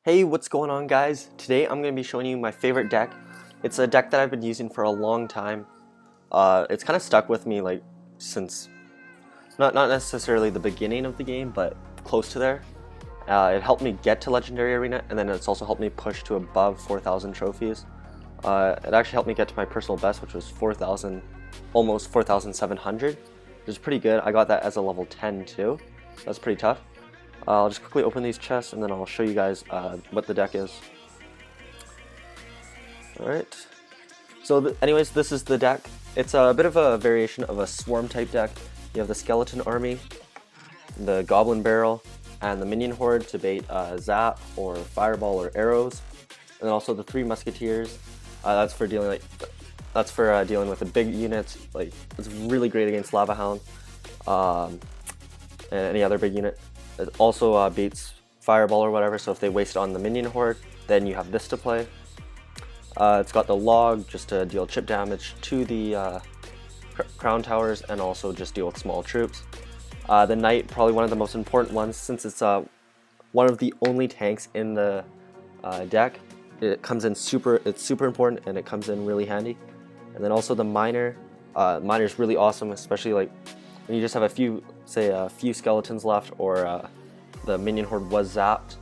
Hey, what's going on, guys? Today I'm going to be showing you my favorite deck. It's a deck that I've been using for a long time. It's kind of stuck with me since not necessarily the beginning of the game, but close to there. It helped me get to Legendary Arena, and then it's also helped me push to above 4,000 trophies. It actually helped me get to my personal best, which was 4,000, almost 4,700, which is pretty good. I got that as a level 10 too, so that's pretty tough. I'll just quickly open these chests and then I'll show you guys what the deck is. Alright, so anyways, this is the deck. It's a bit of a variation of a swarm type deck. You have the skeleton army, the goblin barrel, and the minion horde to bait zap or fireball or arrows, and then also the three musketeers. That's for dealing with the big units. Like, it's really great against lava hound and any other big unit. It also baits fireball or whatever, so if they waste it on the minion horde, then you have this to play. It's got the log just to deal chip damage to the crown towers and also just deal with small troops. The knight, probably one of the most important ones, since it's one of the only tanks in the deck. It comes in it's super important, and it comes in really handy. And then also the miner. Miner is really awesome, especially like when you just have a few skeletons left, or the minion horde was zapped.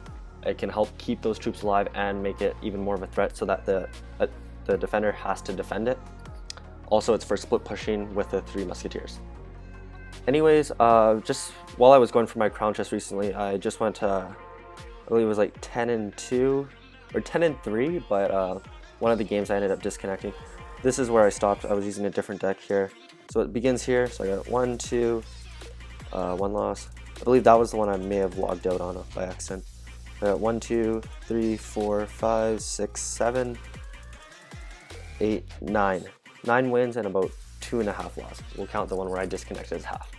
It can help keep those troops alive and make it even more of a threat, so that the defender has to defend it. Also, it's for split pushing with the three musketeers. Anyways, just while I was going for my crown chest recently, I just went to, I believe it was like 10-2 or 10-3, but one of the games I ended up disconnecting. This is where I stopped. I was using a different deck here. So it begins here, so I got 1, 2, 1 loss. I believe that was the one I may have logged out on by accident. I got 1, 2, 3, 4, 5, 6, 7, 8, 9. 9 wins and about 2.5 losses. We'll count the one where I disconnected as half.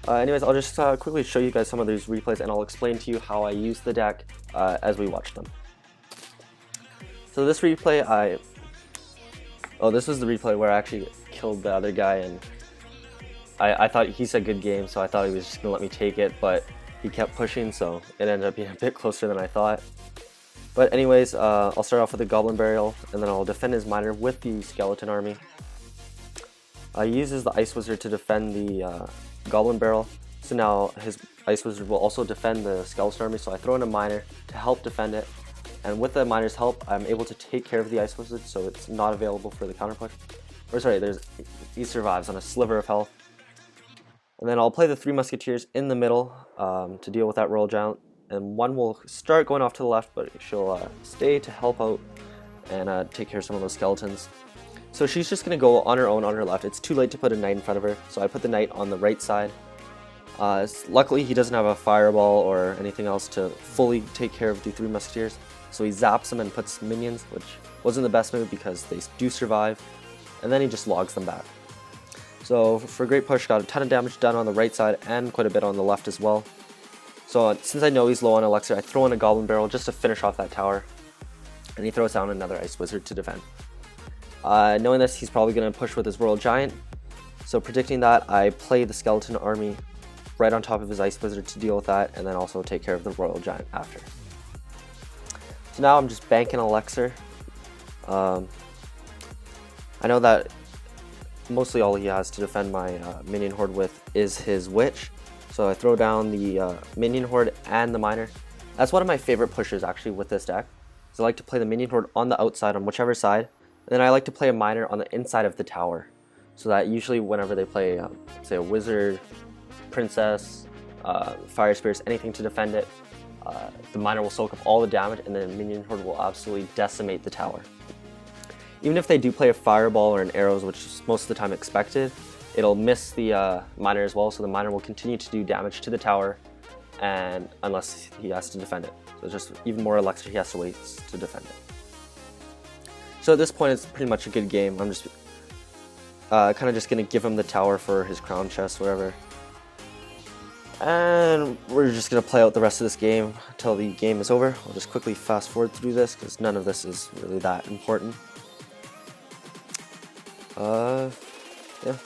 Anyways, I'll just quickly show you guys some of these replays, and I'll explain to you how I use the deck as we watch them. So this replay, this was the replay where I actually killed the other guy, and I thought he said good game, so I thought he was just gonna let me take it, but he kept pushing, so it ended up being a bit closer than I thought. But anyways, I'll start off with the goblin burial, and then I'll defend his miner with the skeleton army. He uses the ice wizard to defend the goblin barrel, so now his ice wizard will also defend the skeleton army, so I throw in a miner to help defend it. And with the miner's help, I'm able to take care of the ice wizard, so it's not available for the counter push. Or sorry, he survives on a sliver of health. And then I'll play the three musketeers in the middle to deal with that royal giant. And one will start going off to the left, but she'll stay to help out and take care of some of those skeletons. So she's just going to go on her own on her left. It's too late to put a knight in front of her, so I put the knight on the right side. Luckily, he doesn't have a fireball or anything else to fully take care of the three musketeers. So he zaps them and puts minions, which wasn't the best move because they do survive, and then he just logs them back. So for a great push, got a ton of damage done on the right side and quite a bit on the left as well. So since I know he's low on elixir, I throw in a goblin barrel just to finish off that tower, and he throws down another ice wizard to defend. Knowing this, he's probably going to push with his royal giant, so predicting that, I play the skeleton army right on top of his ice wizard to deal with that, and then also take care of the royal giant after. So now I'm just banking elixir. I know that mostly all he has to defend my minion horde with is his witch, so I throw down the minion horde and the miner. That's one of my favorite pushes actually with this deck, so I like to play the minion horde on the outside on whichever side, and then I like to play a miner on the inside of the tower, so that usually whenever they play say a wizard, princess, fire spirits, anything to defend it, the miner will soak up all the damage, and then the minion horde will absolutely decimate the tower. Even if they do play a fireball or an arrows, which is most of the time expected, it'll miss the miner as well, so the miner will continue to do damage to the tower, and unless he has to defend it. So it's just even more elixir he has to waste to defend it. So at this point, it's pretty much a good game. I'm just kind of just going to give him the tower for his crown chest, whatever. And we're just going to play out the rest of this game until the game is over. I'll just quickly fast forward through this because none of this is really that important. Yeah.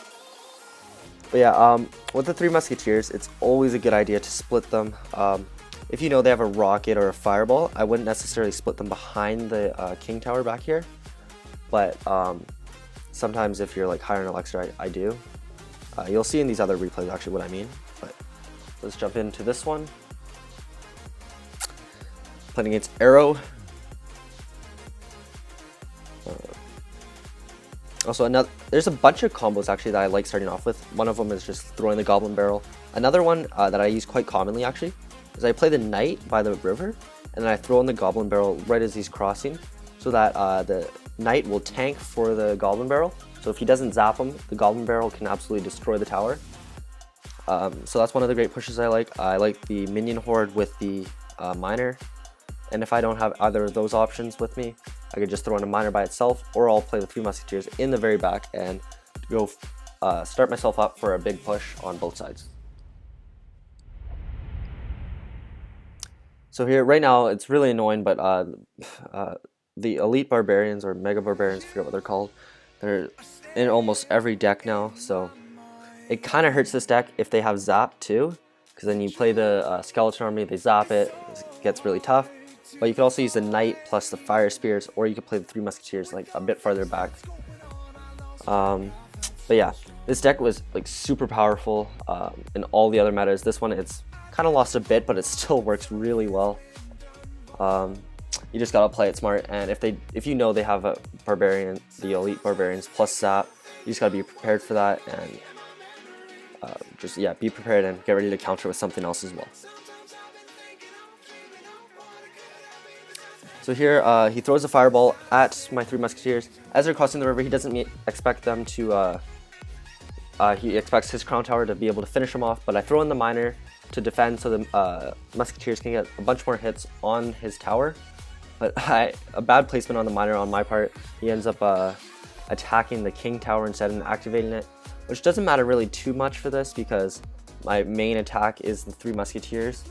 But yeah, with the three musketeers, it's always a good idea to split them. if you know they have a rocket or a fireball, I wouldn't necessarily split them behind the king tower back here, but sometimes if you're like higher in elixir, I do. You'll see in these other replays actually what I mean, but let's jump into this one. Playing against Arrow. Also, there's a bunch of combos actually that I like starting off with. One of them is just throwing the Goblin Barrel. Another one that I use quite commonly actually is I play the Knight by the river, and then I throw in the Goblin Barrel right as he's crossing, so that the Knight will tank for the Goblin Barrel. So if he doesn't zap him, the Goblin Barrel can absolutely destroy the tower. So that's one of the great pushes I like. I like the Minion Horde with the Miner, and if I don't have either of those options with me, I could just throw in a Miner by itself, or I'll play the 3 Musketeers in the very back and go start myself up for a big push on both sides. So here, right now, it's really annoying, but the Elite Barbarians, or Mega Barbarians, I forget what they're called, they're in almost every deck now, so it kind of hurts this deck if they have Zap too, because then you play the Skeleton Army, they zap it gets really tough. But you could also use the Knight plus the Fire Spears, or you could play the 3 Musketeers like a bit farther back. But yeah, this deck was like super powerful in all the other metas. This one, it's kind of lost a bit, but it still works really well. You just gotta play it smart, and if you know they have a Barbarian, the Elite Barbarians plus Zap, you just gotta be prepared for that, and just yeah, be prepared and get ready to counter with something else as well. So here, he throws a fireball at my 3 Musketeers. As they're crossing the river, he doesn't expect them to, he expects his Crown Tower to be able to finish him off, but I throw in the Miner to defend so the Musketeers can get a bunch more hits on his tower. But a bad placement on the Miner on my part. He ends up attacking the King Tower instead and activating it, which doesn't matter really too much for this because my main attack is the 3 Musketeers,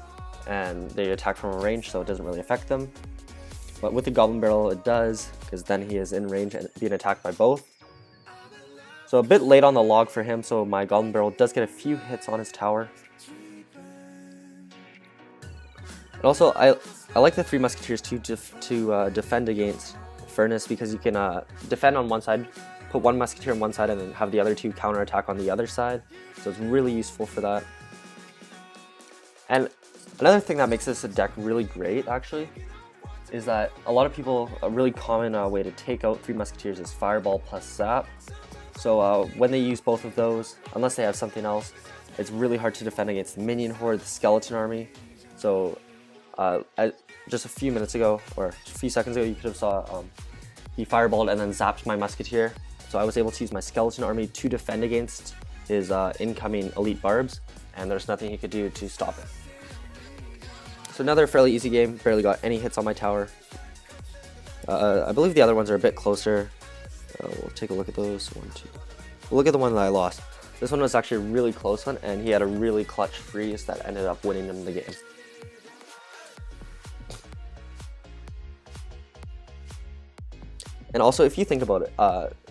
and they attack from a range, so it doesn't really affect them. But with the Goblin Barrel it does, because then he is in range and being attacked by both. So a bit late on the log for him, so my Goblin Barrel does get a few hits on his tower. And also, I like the 3 Musketeers to defend against Furnace, because you can defend on one side, put 1 Musketeer on one side, and then have the other 2 counterattack on the other side. So it's really useful for that. And another thing that makes this a deck really great, actually, is that a lot of people, a really common way to take out 3 Musketeers is Fireball plus Zap. So when they use both of those, unless they have something else, it's really hard to defend against the Minion Horde, the Skeleton Army. So just a few minutes ago, or a few seconds ago, you could have saw he fireballed and then zapped my Musketeer. So I was able to use my Skeleton Army to defend against his incoming Elite Barbs, and there's nothing he could do to stop it. So another fairly easy game, barely got any hits on my tower. I believe the other ones are a bit closer. We'll take a look at those. 1, 2. We'll look at the one that I lost. This one was actually a really close one, and he had a really clutch freeze that ended up winning him the game. And also, if you think about it,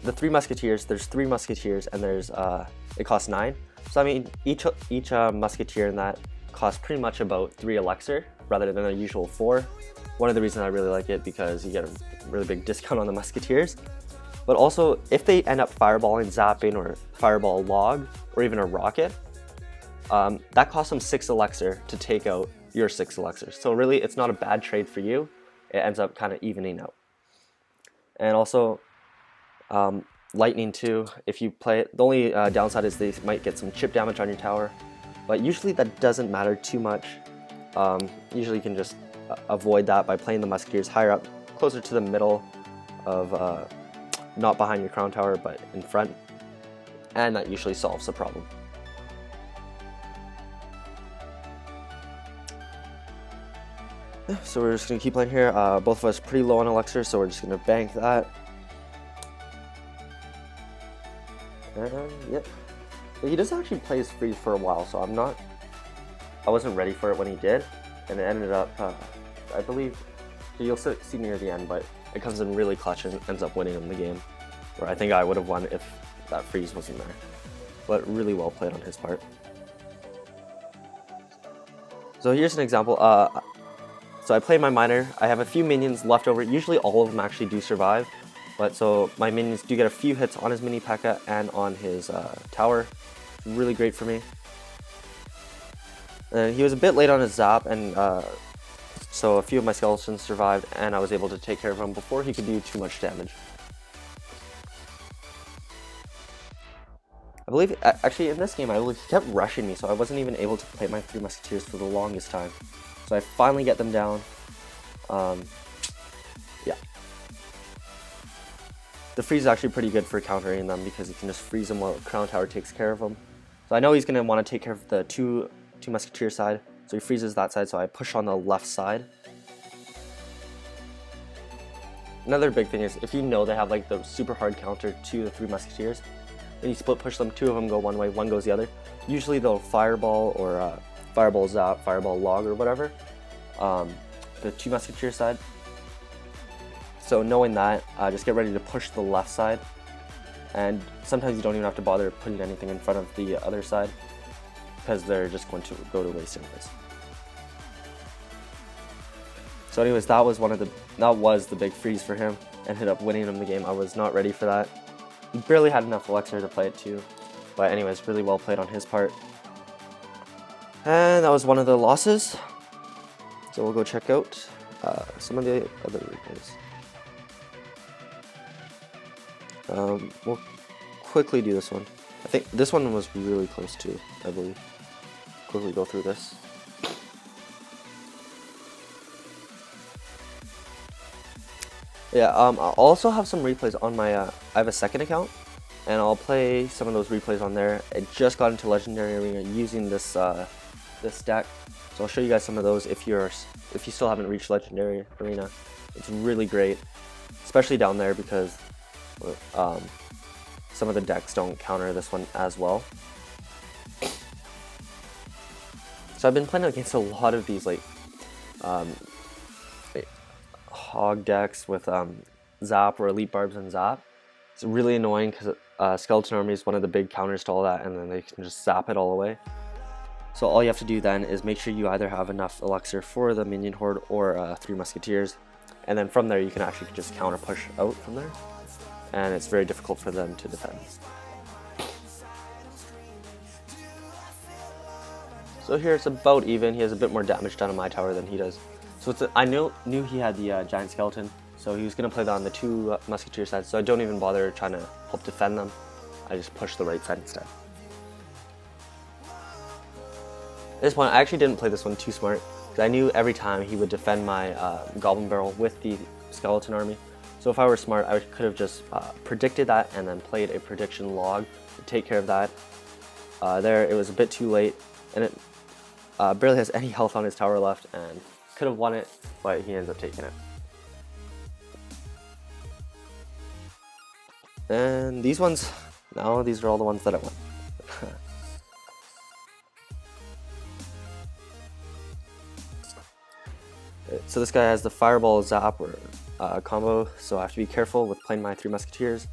the 3 Musketeers, there's 3 Musketeers, and there's it costs 9. So I mean, each Musketeer in that costs pretty much about 3 elixir rather than a usual 4. One of the reasons I really like it, because you get a really big discount on the Musketeers. But also, if they end up fireballing, zapping, or fireball log, or even a rocket, that costs them 6 elixir to take out your 6 elixir. So really, it's not a bad trade for you. It ends up kind of evening out. And also, lightning too, if you play it, the only downside is they might get some chip damage on your tower, but usually that doesn't matter too much. Usually you can just avoid that by playing the Musketeers higher up, closer to the middle of, not behind your crown tower, but in front, and that usually solves the problem. So we're just going to keep playing here. Both of us pretty low on elixir, so we're just going to bank that. Yep. But he does actually play his freeze for a while, so I wasn't ready for it when he did, and it ended up, I believe, you'll see near the end, but it comes in really clutch and ends up winning him the game, where I think I would have won if that freeze wasn't there. But really well played on his part. So here's an example. So I play my miner. I have a few minions left over. Usually all of them actually do survive. But so my minions do get a few hits on his mini P.E.K.K.A. and on his tower. Really great for me. And he was a bit late on his zap, and so a few of my skeletons survived, and I was able to take care of him before he could do too much damage. I believe, actually in this game, he kept rushing me, so I wasn't even able to play my 3 Musketeers for the longest time. So I finally get them down. Yeah. The freeze is actually pretty good for countering them because you can just freeze them while Crown Tower takes care of them. So I know he's going to want to take care of the two Musketeer side, so he freezes that side, so I push on the left side. Another big thing is if you know they have like the super hard counter to the 3 Musketeers, then you split push them, 2 of them go one way, 1 goes the other. Usually they'll fireball or fireball zap, fireball log or whatever, the 2 Musketeer side. So knowing that, just get ready to push the left side, and sometimes you don't even have to bother putting anything in front of the other side because they're just going to go to waste anyways. So anyways, that was the big freeze for him, and ended up winning him the game. I was not ready for that. He barely had enough elixir to play it too, but anyways, really well played on his part. And that was one of the losses. So we'll go check out some of the other replays. We'll quickly do this one. I think this one was really close too, I believe. Quickly go through this. Yeah, I'll also have some replays on my, I have a second account, and I'll play some of those replays on there. I just got into Legendary Arena using this this deck, so I'll show you guys some of those if you still haven't reached Legendary Arena. It's really great, especially down there because some of the decks don't counter this one as well. So I've been playing against a lot of these like hog decks with zap or elite barbs and zap. It's really annoying because skeleton army is one of the big counters to all that, and then they can just zap it all away. So all you have to do then is make sure you either have enough elixir for the minion horde or 3 Musketeers, and then from there you can actually just counter push out from there, and it's very difficult for them to defend. So here it's about even. He has a bit more damage done on my tower than he does. So I knew he had the giant skeleton, so he was going to play that on the 2 Musketeer sides, so I don't even bother trying to help defend them. I just push the right side instead. This one, I actually didn't play this one too smart, because I knew every time he would defend my Goblin Barrel with the skeleton army. So if I were smart, I could have just predicted that and then played a prediction log to take care of that. There, it was a bit too late, and it barely has any health on his tower left, and could have won it, but he ends up taking it. And these ones, no, these are all the ones that I won. So this guy has the fireball zap or combo, so I have to be careful with playing my 3 Musketeers.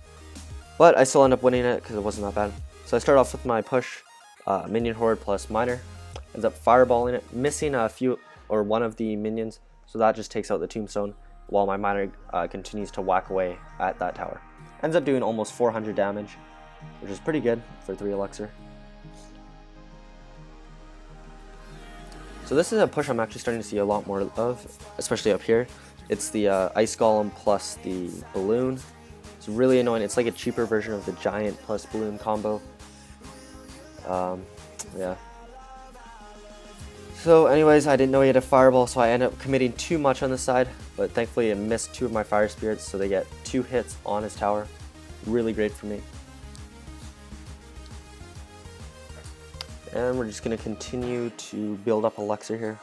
But I still end up winning it because it wasn't that bad. So I start off with my push, minion horde plus miner. Ends up fireballing it, missing a few or one of the minions, so that just takes out the tombstone while my miner continues to whack away at that tower. Ends up doing almost 400 damage, which is pretty good for 3 elixir. So this is a push I'm actually starting to see a lot more of, especially up here. It's the ice golem plus the balloon. It's really annoying. It's like a cheaper version of the giant plus balloon combo. Yeah. So anyways, I didn't know he had a fireball, so I ended up committing too much on the side, but thankfully it missed 2 of my fire spirits, so they get 2 hits on his tower. Really great for me. And we're just going to continue to build up elixir here.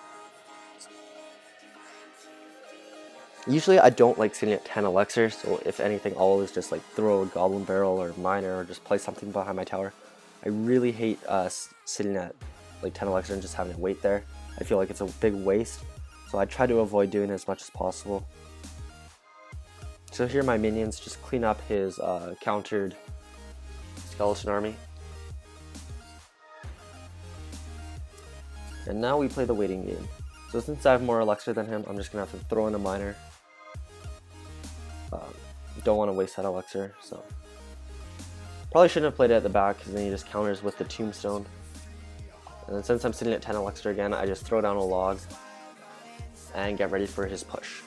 Usually I don't like sitting at 10 elixir, so if anything, I'll always just like throw a goblin barrel or miner or just play something behind my tower. I really hate sitting at like 10 elixir and just having to wait there. I feel like it's a big waste, so I try to avoid doing it as much as possible. So here my minions just clean up his countered skeleton army. And now we play the waiting game. So since I have more elixir than him, I'm just gonna have to throw in a miner. Don't want to waste that elixir, so probably shouldn't have played it at the back because then he just counters with the tombstone. And then since I'm sitting at 10 elixir again, I just throw down a log and get ready for his push.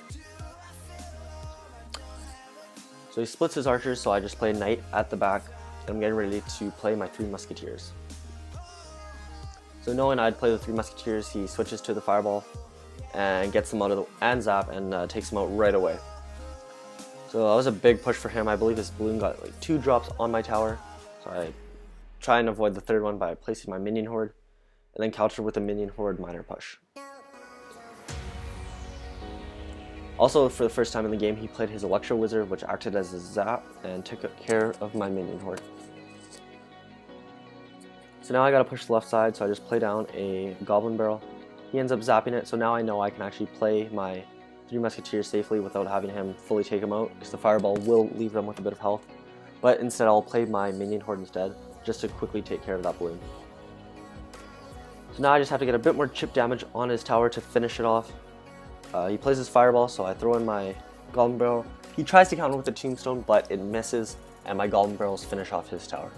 So he splits his archers, so I just play knight at the back, and I'm getting ready to play my 3 musketeers. So knowing I'd play the 3 musketeers, he switches to the fireball and gets them out of the and zap and takes them out right away. So that was a big push for him. I believe his balloon got like 2 drops on my tower, so I try and avoid the 3rd one by placing my minion horde, and then counter with a minion horde miner push. Also, for the first time in the game, he played his Electro Wizard, which acted as a zap and took care of my minion horde. So now I gotta push the left side, so I just play down a Goblin Barrel. He ends up zapping it, so now I know I can actually play my 3 musketeers safely without having him fully take them out, because the fireball will leave them with a bit of health. But instead I'll play my minion horde instead, just to quickly take care of that balloon. So now I just have to get a bit more chip damage on his tower to finish it off. He plays his fireball, so I throw in my Goblin Barrel. He tries to counter with the tombstone, but it misses, and my Goblin Barrels finish off his tower.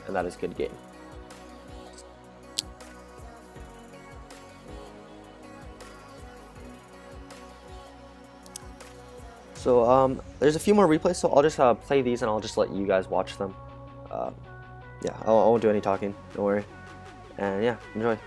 And that is good game. So there's a few more replays, so I'll just play these and I'll just let you guys watch them. Yeah, I won't do any talking, don't worry. And yeah, enjoy.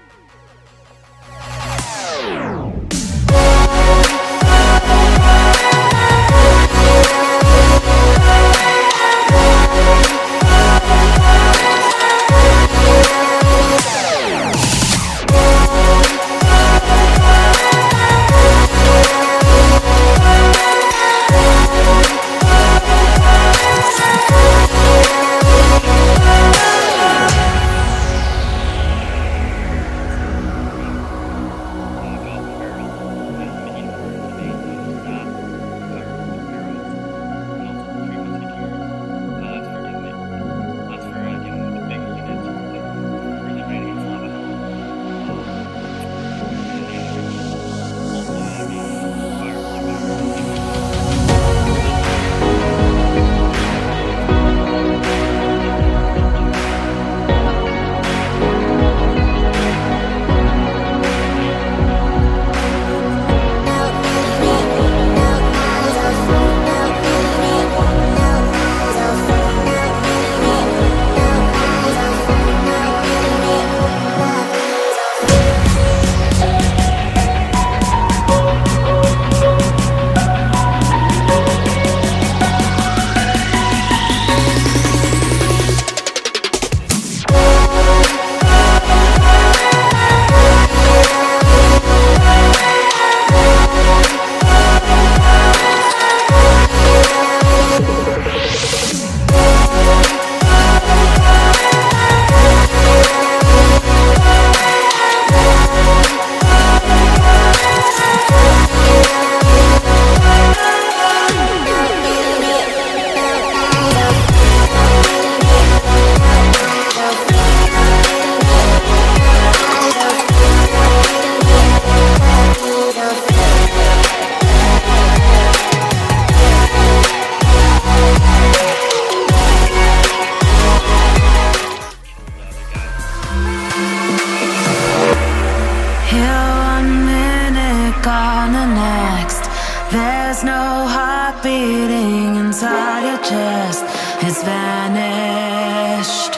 There's no heart beating inside your chest. It's vanished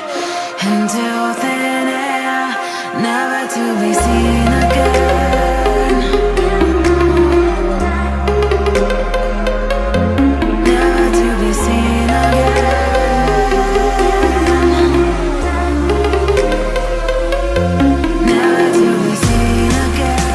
into thin air, never to be seen again. Never to be seen again. Never to be seen again.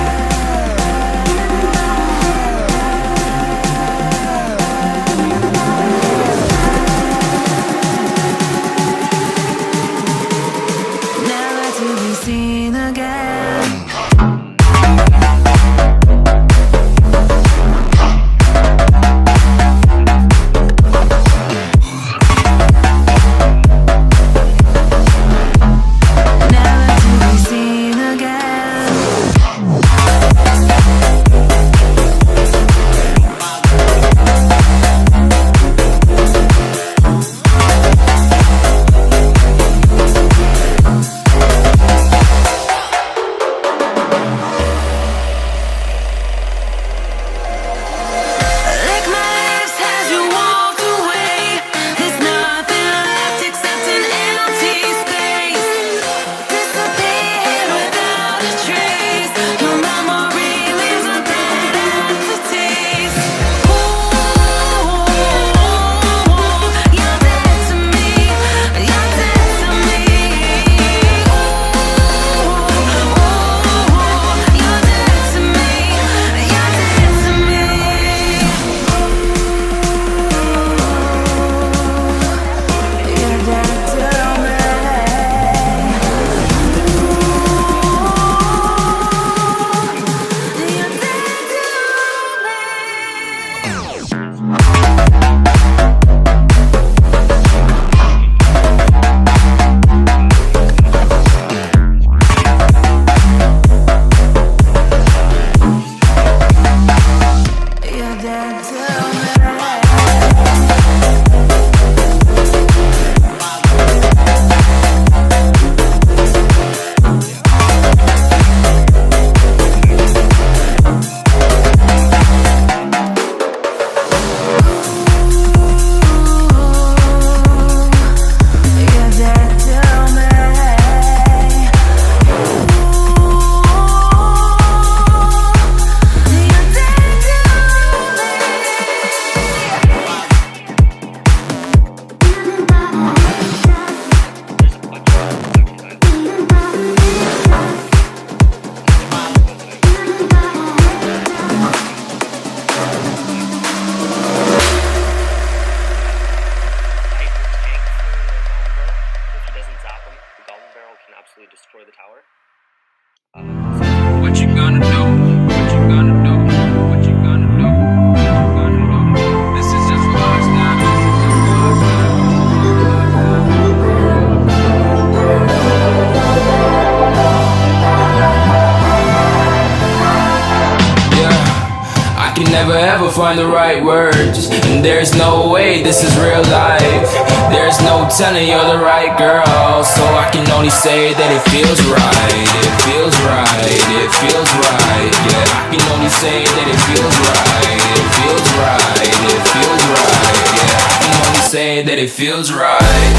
ever find the right words, and there's no way this is real life. There's no telling you're the right girl, so I can only say that it feels right. It feels right, it feels right. Yeah, I can only say that it feels right. It feels right, it feels right. Yeah, I can only say that it feels right.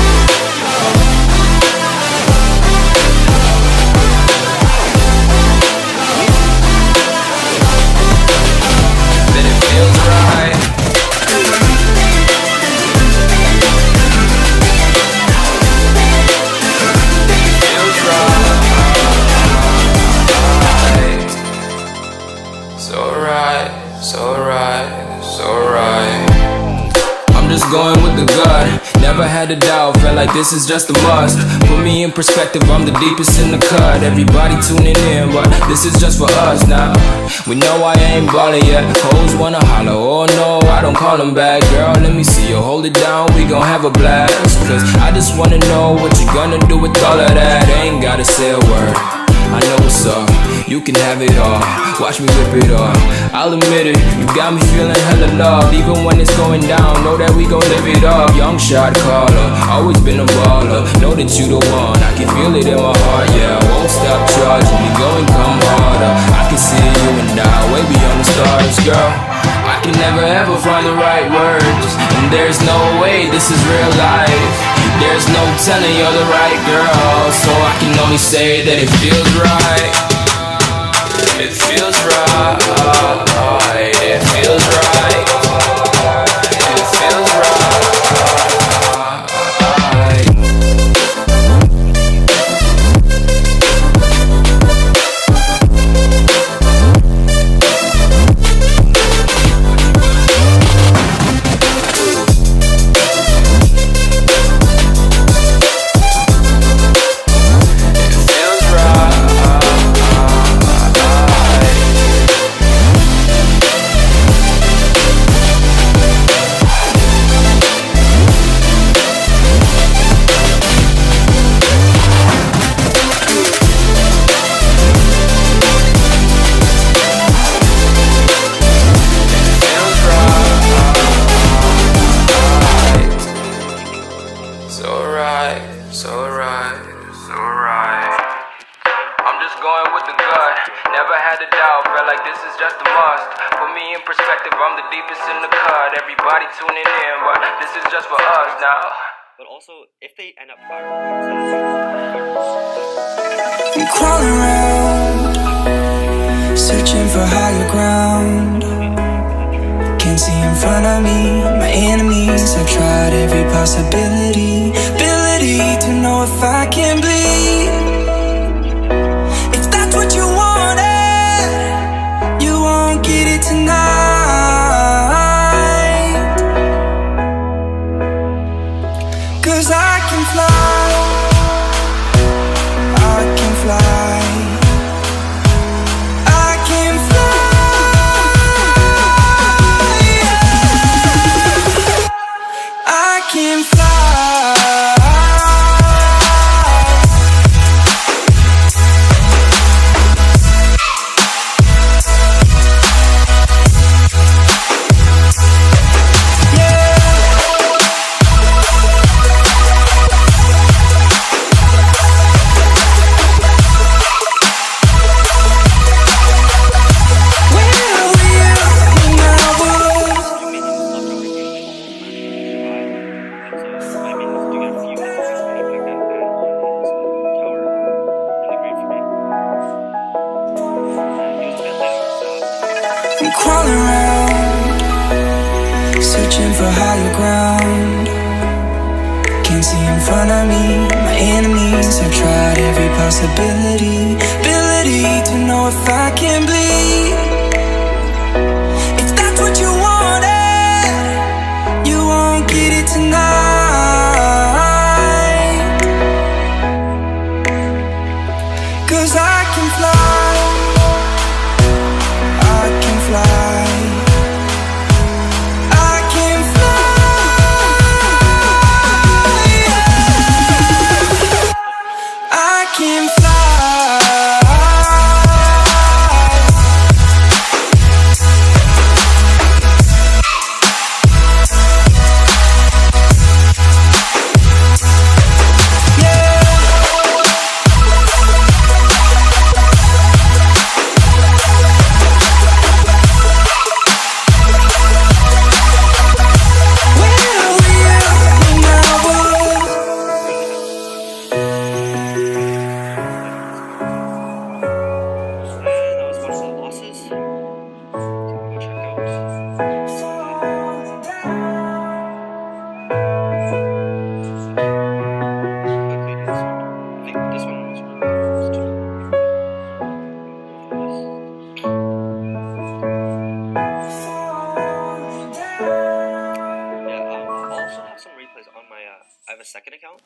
Feels right. Feels right. So right, so right, so right. I'm just going with the gut. Never had a doubt, felt like this is just a must. Put me in perspective, I'm the deepest in the cut. Everybody tuning in, but this is just for us now. We know I ain't ballin' yet. Hoes wanna holler, oh no, I don't call them back. Girl, let me see you hold it down, we gon' have a blast. Cause I just wanna know what you gonna do with all of that. Ain't gotta say a word, I know what's up. You can have it all, watch me rip it off. I'll admit it, you got me feeling hella loved. Even when it's going down, know that we gon' live it up. Young shot caller, always been a baller. Know that you the one, I can feel it in my heart. Yeah, I won't stop charging me, go and come harder. I can see you and I, way beyond the stars, girl. I can never ever find the right words, and there's no way this is real life. There's no telling you're the right girl, so I can only say that it feels right. It feels right. It feels right. It feels right. But also, if they end up firing, I'm crawling around, searching for higher ground. Can't see in front of me, my enemies. I've tried every possibility, ability to know if I can bleed. If that's what you wanted, you won't get it tonight. 'Cause I can fly, I can fly, I can fly, yeah. I can fly. I'm crawling around, searching for higher ground. Can't see in front of me, my enemies. I've tried every possibility, ability to know if I can bleed. If that's what you wanted, you won't get it tonight. 'Cause I can fly, I can fly, I can fly, yeah. I can fly. a second account.